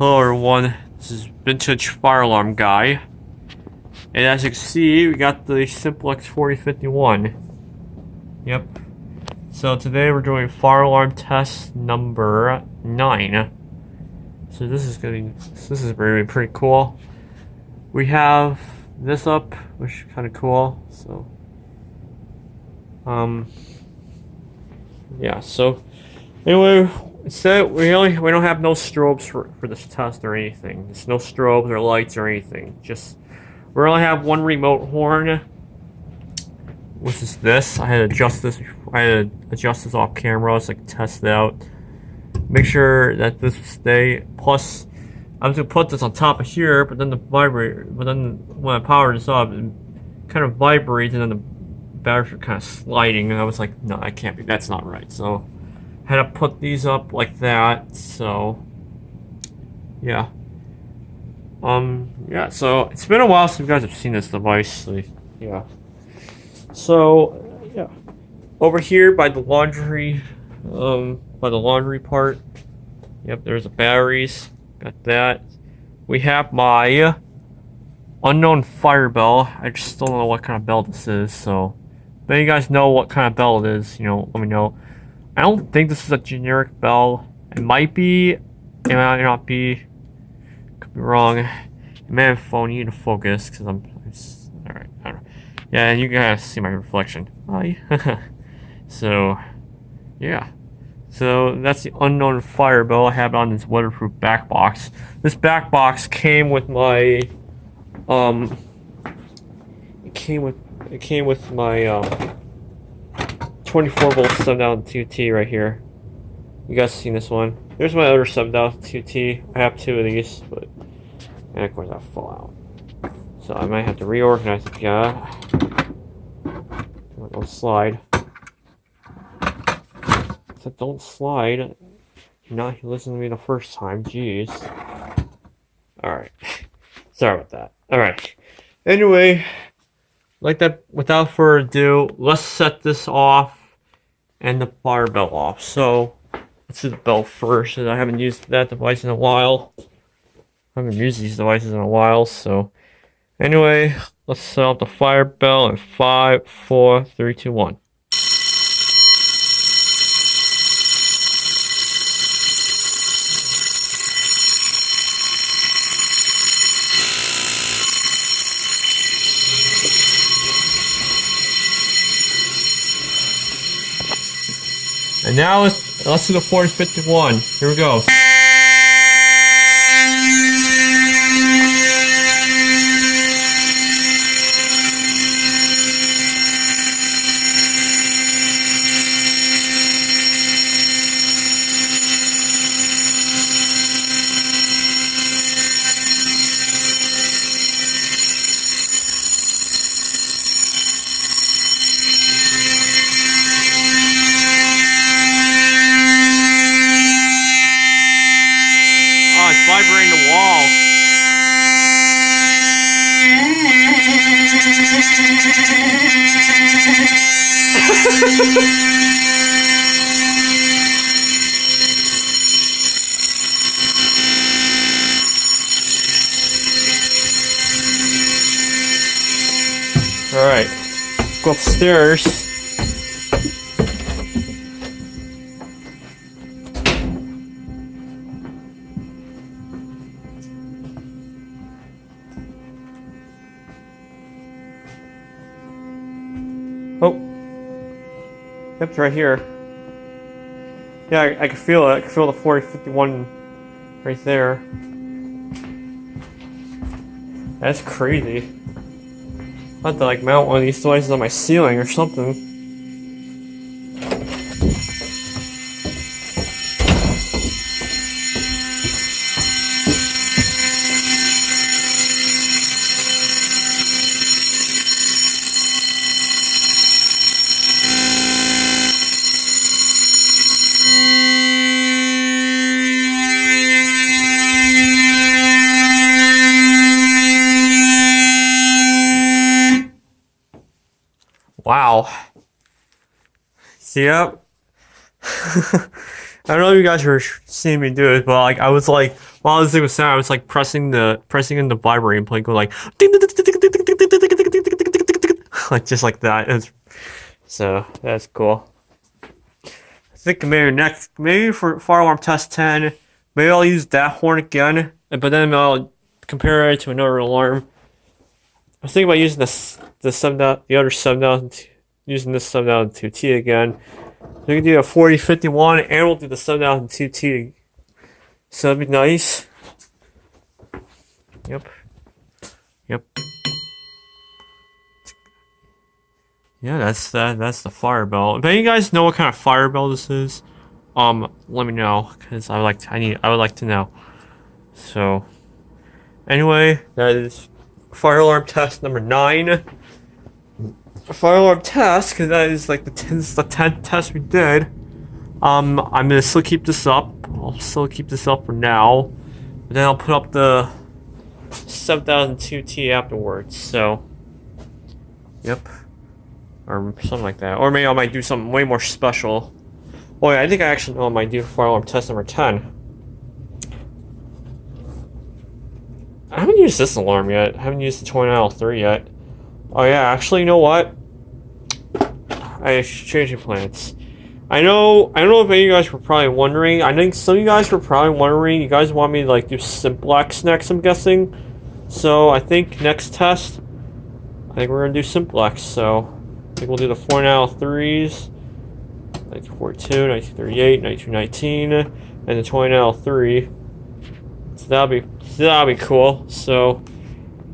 Hello everyone, this is Vintage Fire Alarm Guy. And as you can see, we got the Simplex 4051. Yep. So today we're doing fire alarm test number 9. So this is really pretty cool. We have this up, which is kind of cool. So yeah, so anyway, instead we don't have no strobes for this test or anything. There's no strobes or lights or anything. Just we only have one remote horn, which is this. I had to adjust this. Off camera so I could test it out. Make sure that this will stay. Plus, I was gonna put this on top of here, but then when I powered this up, it kind of vibrates, and then the batteries were kind of sliding, and I was like, no, that can't be. That's not right. So I had to put these up like that. So yeah. Yeah, so it's been a while since you guys have seen this device. So, yeah. So yeah. Over here by the laundry part. Yep, there's the batteries. Got that. We have my unknown fire bell. I just still don't know what kind of bell this is, so if you guys know what kind of bell it is, let me know. I don't think this is a generic bell. It might be, it might not be. Could be wrong. Man, phone, you need to focus because alright. I don't know. Yeah, and you guys see my reflection. Hi. So, yeah. So that's the unknown fire bell. I have it on this weatherproof back box. This back box came with my it came with my 24-volt 7,002T right here. You guys seen this one? There's my other 7,002T. I have two of these, but and of course I fall out. So I might have to reorganize it. Yeah. Don't slide. So don't slide. You're not listening to me the first time. Jeez. Alright. Sorry about that. Alright. Anyway, like that, without further ado, let's set this off and the fire bell off. So let's do the bell first, and I haven't used that device in a while. I haven't used these devices in a while, so anyway, let's set up the fire bell in 5, 4, 3, 2, 1. And now let's do the 4051. Here we go. Vibrating the wall. Alright, go upstairs. Oh. Yep, it's right here. Yeah, I can feel it. I can feel the 4051 right there. That's crazy. I have to like mount one of these devices on my ceiling or something. Wow. See up? I don't know if you guys were seeing me do it, but like I was like while this thing was sound, I was like pressing in the vibrating plate, go like like just like that. So that's cool. I think maybe for fire alarm test 10, maybe I'll use that horn again, but then I'll compare it to another alarm. I was thinking about using the other 7000, using this 7002T again. We can do a 4051, and we'll do the 7002T. So that'd be nice. Yep. Yeah, that's the fire bell. If you guys know what kind of fire bell this is, let me know, because I would like to know. So anyway, that is fire alarm test number 9. Fire alarm test, because that is like the 10th test we did. I'm gonna still keep this up. I'll still keep this up for now, but then I'll put up the 7002T afterwards. So, yep, or something like that. Or maybe I might do something way more special. Oh yeah, I think I actually know I might do fire alarm test number 10. I haven't used this alarm yet. I haven't used the 29L3 yet. Oh yeah, actually, you know what? I should change the plans. I don't know if any of you guys were probably wondering. I think some of you guys were probably wondering. You guys want me to like do Simplex next, I'm guessing. So I think next test, I think we're gonna do Simplex. So I think we'll do the 49L3s, 1942, 1938, 1919, and the 29L3. So that'll be cool. So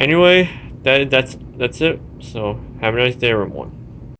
anyway, that's it. So have a nice day, everyone.